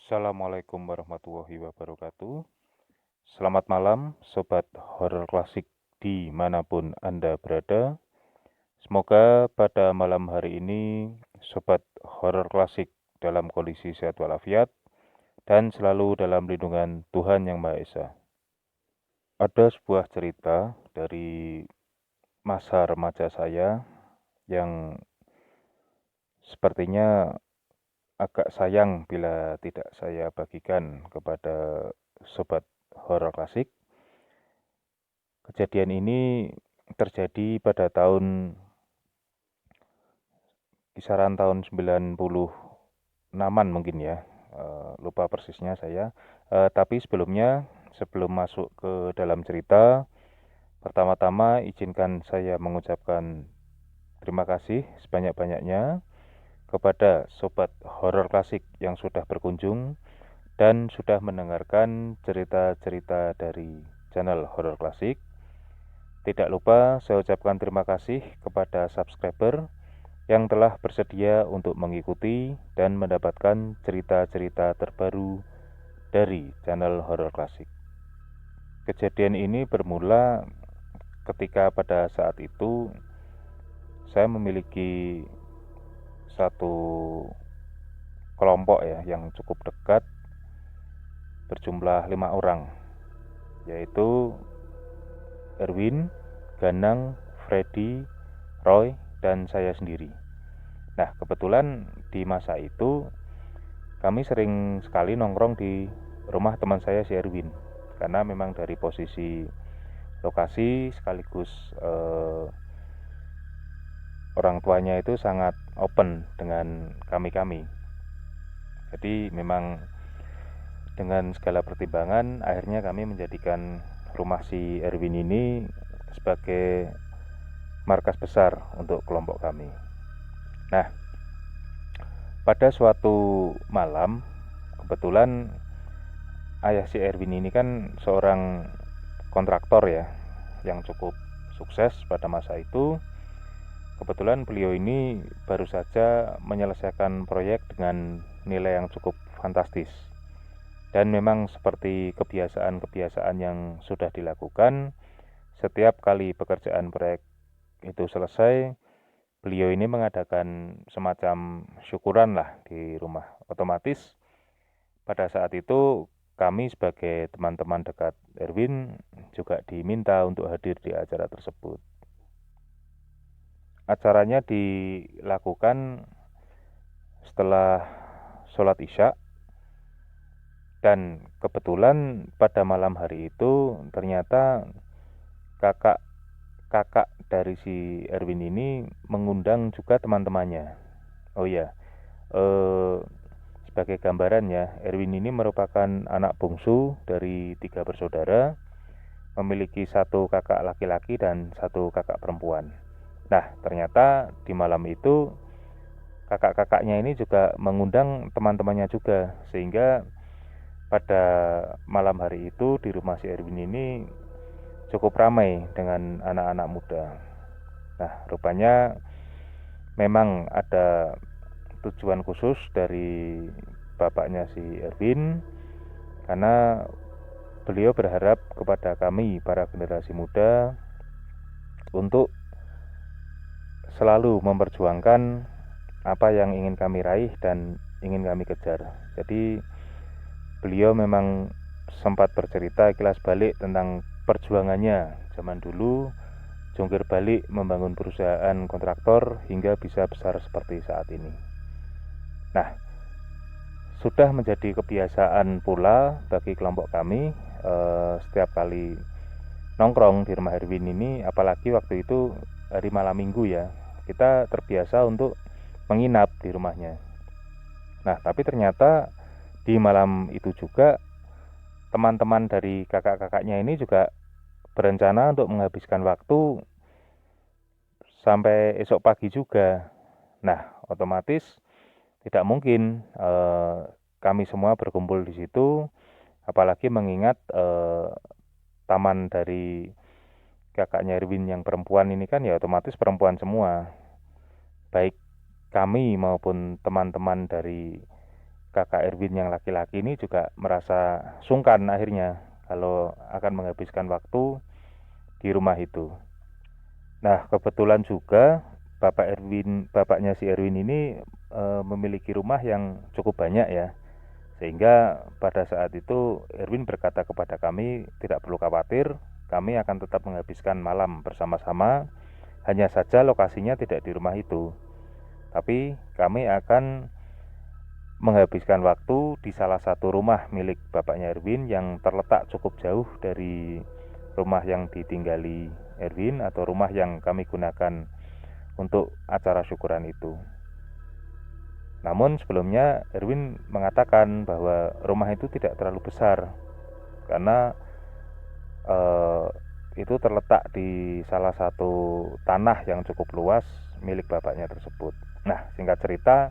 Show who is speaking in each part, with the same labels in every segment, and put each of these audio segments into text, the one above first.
Speaker 1: Assalamualaikum warahmatullahi wabarakatuh. Selamat malam, Sobat Horor Klasik dimanapun Anda berada. Semoga pada malam hari ini, Sobat Horor Klasik dalam kondisi sehat walafiat dan selalu dalam lindungan Tuhan Yang Maha Esa. Ada sebuah cerita dari masa remaja saya yang sepertinya agak sayang bila tidak saya bagikan kepada Sobat Horor Klasik. Kejadian ini terjadi pada kisaran tahun 96-an mungkin ya. Lupa persisnya saya. Tapi sebelum masuk ke dalam cerita, pertama-tama izinkan saya mengucapkan terima kasih sebanyak-banyaknya kepada Sobat Horor Klasik yang sudah berkunjung dan sudah mendengarkan cerita-cerita dari channel Horor Klasik. Tidak lupa saya ucapkan terima kasih kepada subscriber yang telah bersedia untuk mengikuti dan mendapatkan cerita-cerita terbaru dari channel Horor Klasik. Kejadian ini bermula ketika pada saat itu saya memiliki satu kelompok ya yang cukup dekat, berjumlah 5 orang, yaitu Erwin, Ganang, Freddy, Roy, dan saya sendiri. Nah, kebetulan di masa itu kami sering sekali nongkrong di rumah teman saya si Erwin, karena memang dari posisi lokasi sekaligus orang tuanya itu sangat open dengan kami-kami. Jadi memang dengan segala pertimbangan akhirnya kami menjadikan rumah si Erwin ini sebagai markas besar untuk kelompok kami. Nah, pada suatu malam kebetulan ayah si Erwin ini kan seorang kontraktor ya, yang cukup sukses pada masa itu. Kebetulan beliau ini baru saja menyelesaikan proyek dengan nilai yang cukup fantastis. Dan memang seperti kebiasaan-kebiasaan yang sudah dilakukan, setiap kali pekerjaan proyek itu selesai, beliau ini mengadakan semacam syukuran lah di rumah. Otomatis pada saat itu kami sebagai teman-teman dekat Erwin juga diminta untuk hadir di acara tersebut. Acaranya dilakukan setelah sholat Isya, dan kebetulan pada malam hari itu ternyata kakak dari si Erwin ini mengundang juga teman-temannya. Oh ya, sebagai gambaran ya, Erwin ini merupakan anak bungsu dari 3 bersaudara, memiliki 1 kakak laki-laki dan 1 kakak perempuan. Nah, ternyata di malam itu kakak-kakaknya ini juga mengundang teman-temannya juga, sehingga pada malam hari itu di rumah si Erwin ini cukup ramai dengan anak-anak muda. Nah, rupanya memang ada tujuan khusus dari bapaknya si Erwin, karena beliau berharap kepada kami para generasi muda untuk selalu memperjuangkan apa yang ingin kami raih dan ingin kami kejar. Jadi beliau memang sempat bercerita kilas balik tentang perjuangannya zaman dulu, jungkir balik membangun perusahaan kontraktor hingga bisa besar seperti saat ini. Nah, sudah menjadi kebiasaan pula bagi kelompok kami setiap kali nongkrong di rumah Erwin ini, apalagi waktu itu hari malam minggu ya, kita terbiasa untuk menginap di rumahnya. Nah, tapi ternyata di malam itu juga teman-teman dari kakak-kakaknya ini juga berencana untuk menghabiskan waktu sampai esok pagi juga. Nah, otomatis tidak mungkin kami semua berkumpul di situ, apalagi mengingat taman dari kakaknya Erwin yang perempuan ini kan ya otomatis perempuan semua. Baik kami maupun teman-teman dari kakak Erwin yang laki-laki ini juga merasa sungkan akhirnya kalau akan menghabiskan waktu di rumah itu. Nah, kebetulan juga bapaknya si Erwin ini memiliki rumah yang cukup banyak ya. Sehingga pada saat itu Erwin berkata kepada kami, tidak perlu khawatir, kami akan tetap menghabiskan malam bersama-sama. Hanya saja lokasinya tidak di rumah itu, tapi kami akan menghabiskan waktu di salah satu rumah milik bapaknya Erwin yang terletak cukup jauh dari rumah yang ditinggali Erwin atau rumah yang kami gunakan untuk acara syukuran itu. Namun sebelumnya Erwin mengatakan bahwa rumah itu tidak terlalu besar karena itu terletak di salah satu tanah yang cukup luas milik bapaknya tersebut. Nah, singkat cerita,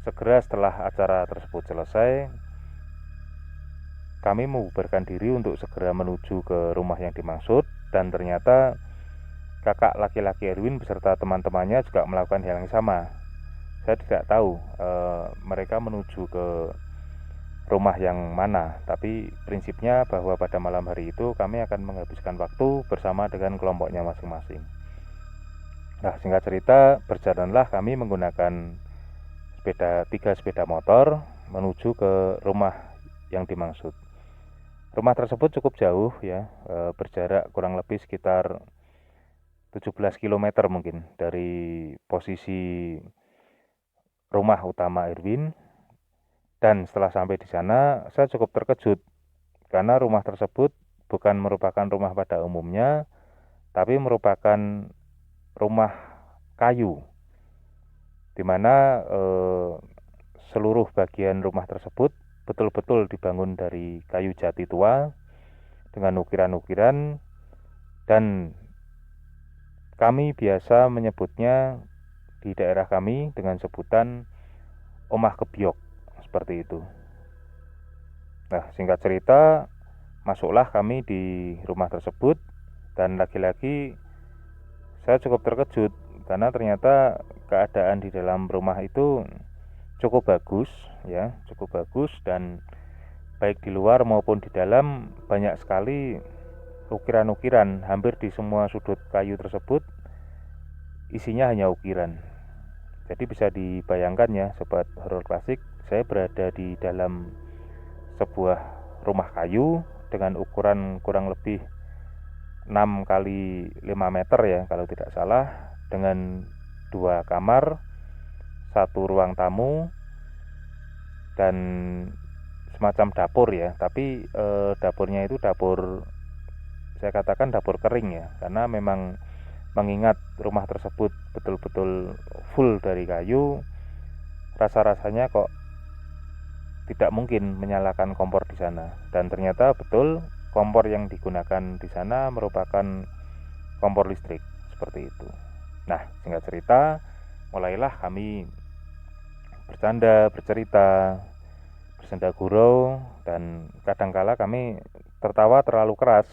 Speaker 1: segera setelah acara tersebut selesai, kami membubarkan diri untuk segera menuju ke rumah yang dimaksud, dan ternyata kakak laki-laki Erwin beserta teman-temannya juga melakukan hal yang sama. Saya tidak tahu mereka menuju ke rumah yang mana, tapi prinsipnya bahwa pada malam hari itu kami akan menghabiskan waktu bersama dengan kelompoknya masing-masing. Nah, singkat cerita, berjalanlah kami menggunakan tiga sepeda motor menuju ke rumah yang dimaksud. Rumah tersebut cukup jauh ya, berjarak kurang lebih sekitar 17 km mungkin dari posisi rumah utama Erwin. Dan setelah sampai di sana, saya cukup terkejut karena rumah tersebut bukan merupakan rumah pada umumnya, tapi merupakan rumah kayu, di mana seluruh bagian rumah tersebut betul-betul dibangun dari kayu jati tua dengan ukiran-ukiran, dan kami biasa menyebutnya di daerah kami dengan sebutan omah kebyok, seperti itu. Nah, singkat cerita, masuklah kami di rumah tersebut, dan lagi-lagi saya cukup terkejut karena ternyata keadaan di dalam rumah itu cukup bagus ya, cukup bagus, dan baik di luar maupun di dalam banyak sekali ukiran-ukiran. Hampir di semua sudut kayu tersebut isinya hanya ukiran. Jadi bisa dibayangkan ya sobat horor klasik, saya berada di dalam sebuah rumah kayu dengan ukuran kurang lebih 6 kali 5 meter ya kalau tidak salah, dengan 2 kamar, 1 ruang tamu, dan semacam dapur ya. Tapi dapurnya itu dapur, saya katakan dapur kering ya, karena memang mengingat rumah tersebut betul-betul full dari kayu, rasa-rasanya kok tidak mungkin menyalakan kompor di sana. Dan ternyata betul, kompor yang digunakan di sana merupakan kompor listrik, seperti itu. Nah, singkat cerita, mulailah kami bercanda, bercerita, bersenda gurau, dan kadangkala kami tertawa terlalu keras.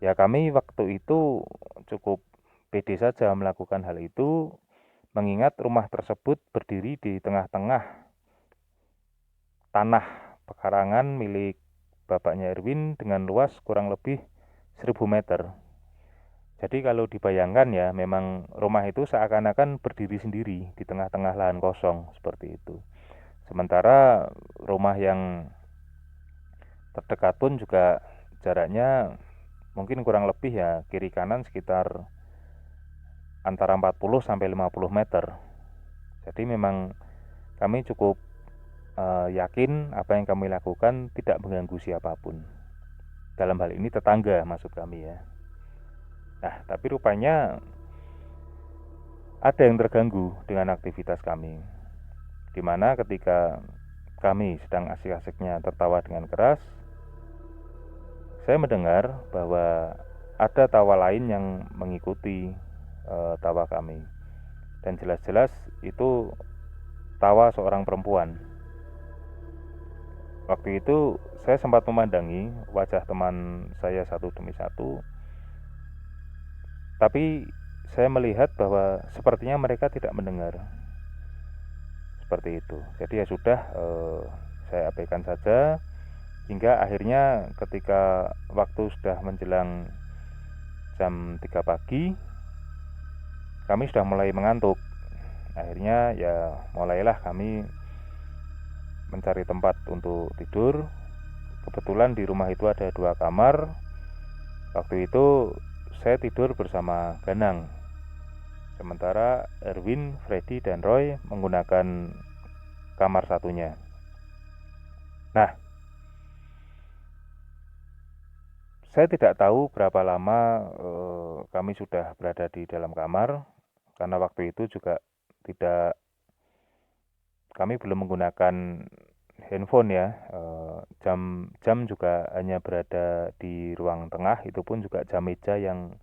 Speaker 1: Ya, kami waktu itu cukup pede saja melakukan hal itu, mengingat rumah tersebut berdiri di tengah-tengah tanah pekarangan milik bapaknya Erwin dengan luas kurang lebih 1000 meter. Jadi kalau dibayangkan ya, memang rumah itu seakan-akan berdiri sendiri di tengah-tengah lahan kosong, seperti itu. Sementara rumah yang terdekat pun juga jaraknya mungkin kurang lebih ya, kiri kanan sekitar antara 40 sampai 50 meter. Jadi memang kami cukup yakin apa yang kami lakukan tidak mengganggu siapapun. Dalam hal ini tetangga maksud kami ya. Nah, tapi rupanya ada yang terganggu dengan aktivitas kami, di mana ketika kami sedang asik-asiknya tertawa dengan keras, saya mendengar bahwa ada tawa lain yang mengikuti tawa kami, dan jelas-jelas itu tawa seorang perempuan. Waktu itu saya sempat memandangi wajah teman saya satu demi satu, tapi saya melihat bahwa sepertinya mereka tidak mendengar. seperti itu. Jadi ya sudah, saya abaikan saja hingga akhirnya ketika waktu sudah menjelang jam 3 pagi kami sudah mulai mengantuk. Akhirnya ya mulailah kami mencari tempat untuk tidur. Kebetulan di rumah itu ada 2 kamar. Waktu itu saya tidur bersama Ganang, sementara Erwin, Freddy, dan Roy menggunakan kamar satunya. Nah, saya tidak tahu berapa lama kami sudah berada di dalam kamar, karena waktu itu juga kami belum menggunakan handphone ya. Jam juga hanya berada di ruang tengah, itu pun juga jam meja yang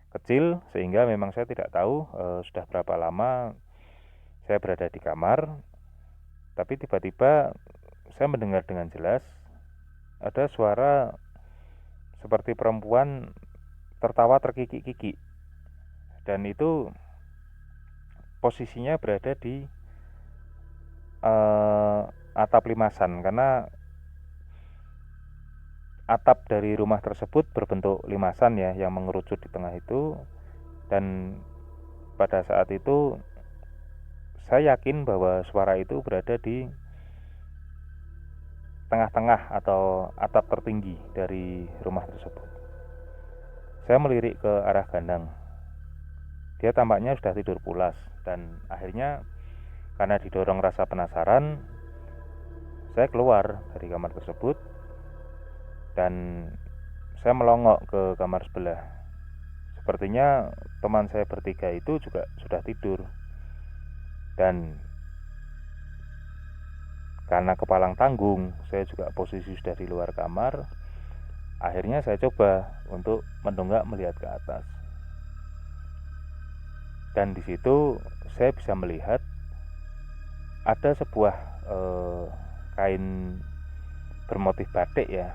Speaker 1: kecil, sehingga memang saya tidak tahu sudah berapa lama saya berada di kamar. Tapi tiba-tiba saya mendengar dengan jelas ada suara seperti perempuan tertawa terkikik-kikik, dan itu posisinya berada di atap limasan, karena atap dari rumah tersebut berbentuk limasan ya, yang mengerucut di tengah itu. Dan pada saat itu saya yakin bahwa suara itu berada di tengah-tengah atau atap tertinggi dari rumah tersebut. Saya melirik ke arah Ganang. Dia tampaknya sudah tidur pulas, dan akhirnya karena didorong rasa penasaran, saya keluar dari kamar tersebut dan saya melongok ke kamar sebelah. Sepertinya teman saya bertiga itu juga sudah tidur, dan karena kepalang tanggung, saya juga posisi sudah di luar kamar. Akhirnya saya coba untuk mendongak melihat ke atas, dan di situ saya bisa melihat ada sebuah kain bermotif batik ya,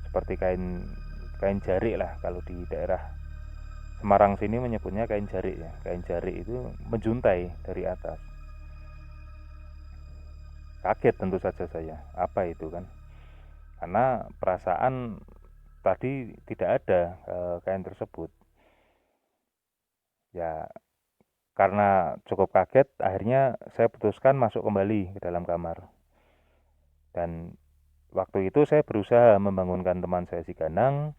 Speaker 1: seperti kain jarik lah, kalau di daerah Semarang sini menyebutnya kain jarik ya. Kain jarik itu menjuntai dari atas. Kaget tentu saja saya, apa itu kan, karena perasaan tadi tidak ada kain tersebut. Ya karena cukup kaget, akhirnya saya putuskan masuk kembali ke dalam kamar. Dan waktu itu saya berusaha membangunkan teman saya si Ganang.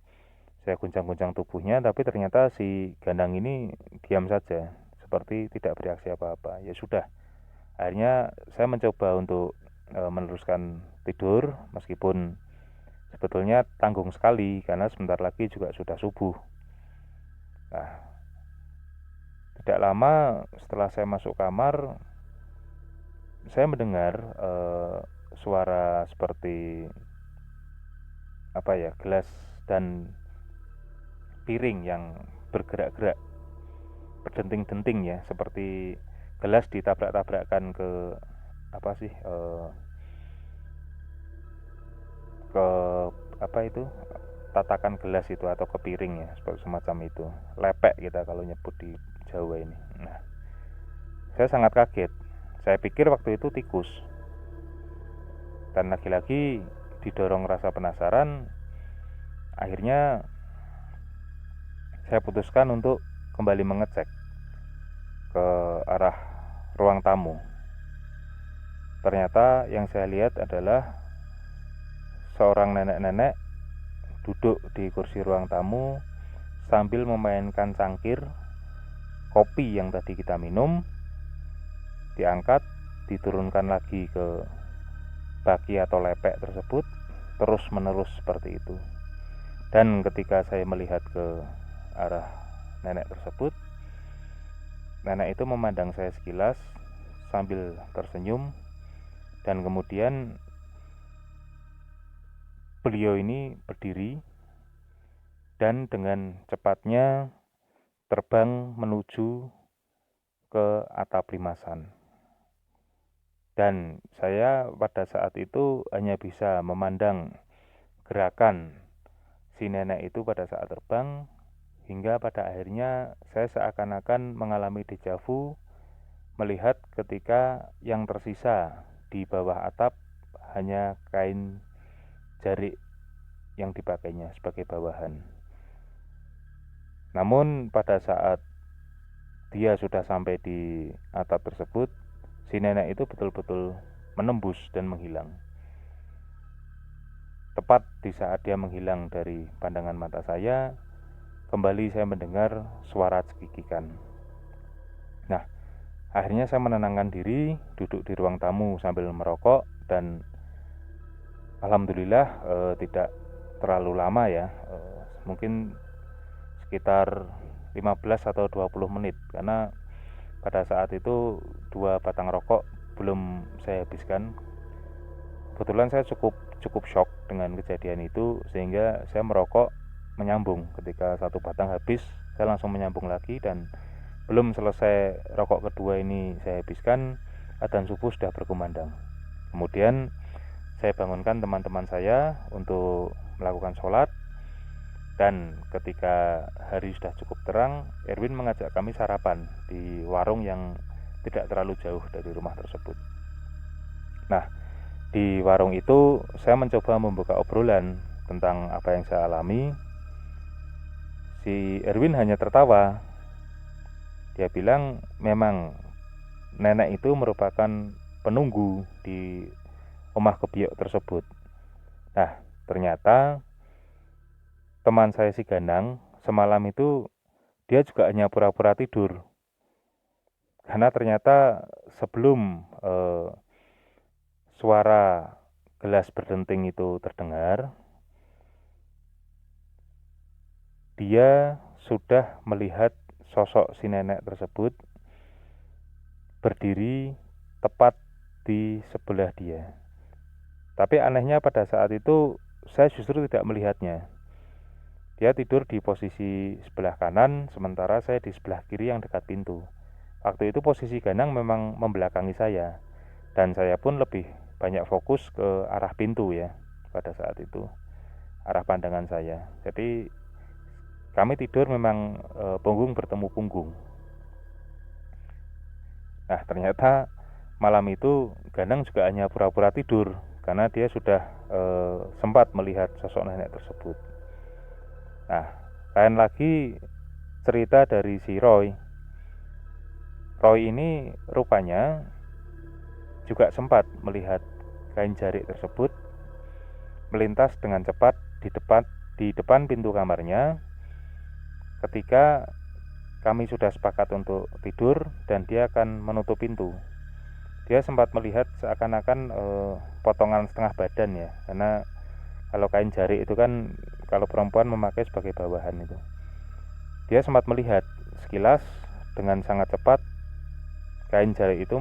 Speaker 1: Saya guncang-guncang tubuhnya, tapi ternyata si Ganang ini diam saja, seperti tidak bereaksi apa-apa. Ya sudah, akhirnya saya mencoba untuk meneruskan tidur, meskipun sebetulnya tanggung sekali karena sebentar lagi juga sudah subuh. Nah, tidak lama setelah saya masuk kamar, saya mendengar suara seperti apa ya, gelas dan piring yang bergerak-gerak, berdenting-denting ya, seperti gelas ditabrak-tabrakkan ke apa sih, ke apa itu, tatakan gelas itu atau ke piring ya, seperti semacam itu, lepek kita kalau nyebut di Jawa ini. Nah, saya sangat kaget. Saya pikir waktu itu tikus, dan lagi-lagi didorong rasa penasaran, akhirnya saya putuskan untuk kembali mengecek ke arah ruang tamu. Ternyata yang saya lihat adalah seorang nenek-nenek duduk di kursi ruang tamu sambil memainkan cangkir. Kopi yang tadi kita minum diangkat, diturunkan lagi ke baki atau lepek tersebut, terus menerus seperti itu. Dan ketika saya melihat ke arah nenek tersebut, nenek itu memandang saya sekilas sambil tersenyum, dan kemudian beliau ini berdiri dan dengan cepatnya terbang menuju ke atap limasan. Dan saya pada saat itu hanya bisa memandang gerakan si nenek itu pada saat terbang, hingga pada akhirnya saya seakan-akan mengalami deja vu melihat ketika yang tersisa di bawah atap hanya kain jarik yang dipakainya sebagai bawahan. Namun pada saat dia sudah sampai di atap tersebut, si nenek itu betul-betul menembus dan menghilang. Tepat di saat dia menghilang dari pandangan mata saya, kembali saya mendengar suara cekikikan. Nah, akhirnya saya menenangkan diri, duduk di ruang tamu sambil merokok, dan alhamdulillah tidak terlalu lama ya, mungkin sekitar 15 atau 20 menit, karena pada saat itu 2 batang rokok belum saya habiskan. Kebetulan saya cukup shock dengan kejadian itu, sehingga saya merokok menyambung. Ketika 1 batang habis, saya langsung menyambung lagi, dan belum selesai rokok kedua ini saya habiskan, adzan subuh sudah berkumandang. Kemudian saya bangunkan teman-teman saya untuk melakukan sholat, dan ketika hari sudah cukup terang, Erwin mengajak kami sarapan di warung yang tidak terlalu jauh dari rumah tersebut. Nah, di warung itu saya mencoba membuka obrolan tentang apa yang saya alami. Si Erwin hanya tertawa. Dia bilang memang nenek itu merupakan penunggu di omah kebiok tersebut. Nah, ternyata teman saya si Ganang semalam itu dia juga hanya pura-pura tidur. Karena ternyata sebelum suara gelas berdenting itu terdengar, dia sudah melihat sosok si nenek tersebut berdiri tepat di sebelah dia. Tapi anehnya pada saat itu saya justru tidak melihatnya. Dia tidur di posisi sebelah kanan, sementara saya di sebelah kiri yang dekat pintu. Waktu itu posisi Ganang memang membelakangi saya, dan saya pun lebih banyak fokus ke arah pintu ya pada saat itu, arah pandangan saya. Jadi kami tidur memang punggung bertemu punggung. Nah, ternyata malam itu Ganang juga hanya pura-pura tidur karena dia sudah sempat melihat sosok nenek tersebut. Nah, lain lagi cerita dari si Roy. Roy ini rupanya juga sempat melihat kain jarik tersebut melintas dengan cepat di depan pintu kamarnya ketika kami sudah sepakat untuk tidur dan dia akan menutup pintu. Dia sempat melihat seakan-akan potongan setengah badan ya, karena kalau kain jarik itu kan kalau perempuan memakai sebagai bawahan itu. Dia sempat melihat sekilas dengan sangat cepat kain jarik itu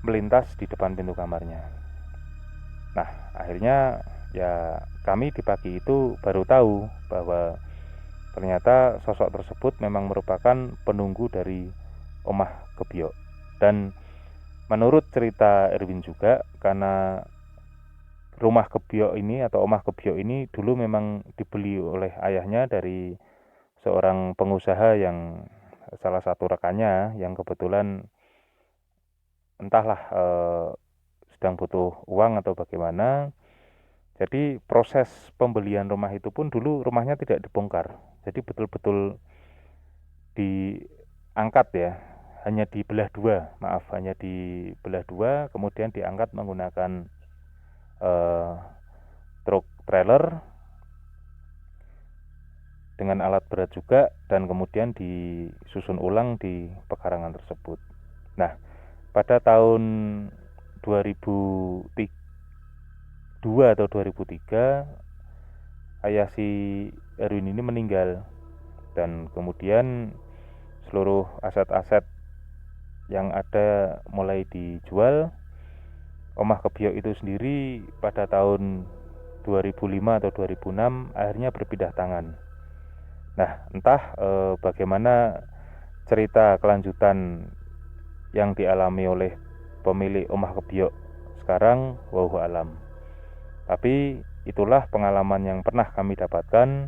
Speaker 1: melintas di depan pintu kamarnya. Nah, akhirnya ya kami di pagi itu baru tahu bahwa ternyata sosok tersebut memang merupakan penunggu dari omah kebiok. Dan menurut cerita Erwin juga, karena rumah kebiok ini atau omah kebiok ini dulu memang dibeli oleh ayahnya dari seorang pengusaha yang salah satu rekannya yang kebetulan entahlah sedang butuh uang atau bagaimana. Jadi proses pembelian rumah itu pun dulu rumahnya tidak dibongkar. Jadi betul-betul diangkat ya, hanya dibelah dua, hanya dibelah dua, kemudian diangkat menggunakan truk trailer dengan alat berat juga, dan kemudian disusun ulang di pekarangan tersebut. Nah, pada tahun 2002 atau 2003 ayah si Erwin ini meninggal, dan kemudian seluruh aset-aset yang ada mulai dijual. Omah kebiok itu sendiri pada tahun 2005 atau 2006 akhirnya berpindah tangan. Nah, entah bagaimana cerita kelanjutan yang dialami oleh pemilik omah kebiok sekarang, wallahu alam. Tapi itulah pengalaman yang pernah kami dapatkan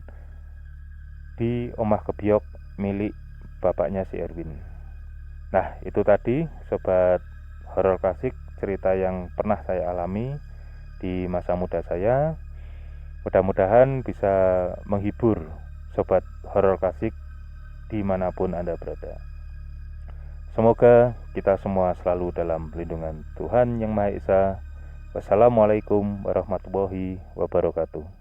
Speaker 1: di omah kebiok milik bapaknya si Erwin. Nah, itu tadi sobat horor klasik, cerita yang pernah saya alami di masa muda saya. Mudah-mudahan bisa menghibur sobat horor klasik dimanapun Anda berada. Semoga kita semua selalu dalam lindungan Tuhan Yang Maha Esa. Wassalamualaikum warahmatullahi wabarakatuh.